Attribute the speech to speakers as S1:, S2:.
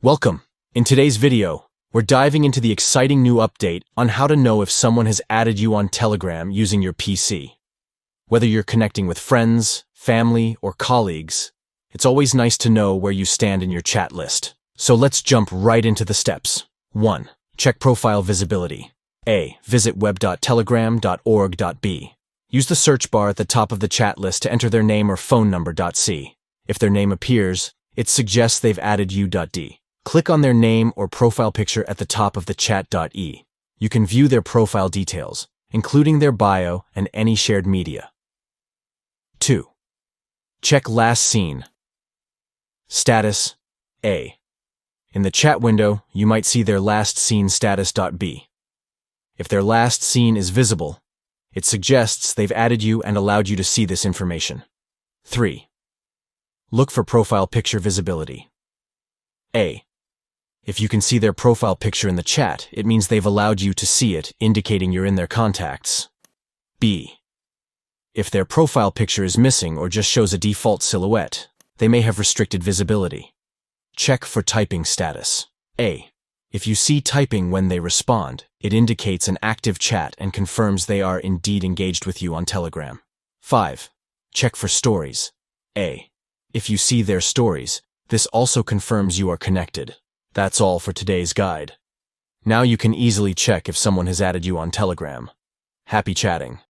S1: Welcome. In today's video, we're diving into the exciting new update on how to know if someone has added you on Telegram using your PC. Whether you're connecting with friends, family, or colleagues, it's always nice to know where you stand in your chat list. So let's jump right into the steps. 1. Check profile visibility. A. Visit web.telegram.org.b. Use the search bar at the top of the chat list to enter their name or phone number. C. If their name appears, it suggests they've added you. D. Click on their name or profile picture at the top of the chat. E. You can view their profile details, including their bio and any shared media. 2. Check last seen. Status. A. In the chat window, you might see their last seen status. B. If their last seen is visible, it suggests they've added you and allowed you to see this information. 3. Look for profile picture visibility. A. If you can see their profile picture in the chat, it means they've allowed you to see it, indicating you're in their contacts. B. If their profile picture is missing or just shows a default silhouette, they may have restricted visibility. Check for typing status. A. If you see typing when they respond, it indicates an active chat and confirms they are indeed engaged with you on Telegram. 5. Check for stories. A. If you see their stories, this also confirms you are connected. That's all for today's guide. Now you can easily check if someone has added you on Telegram. Happy chatting.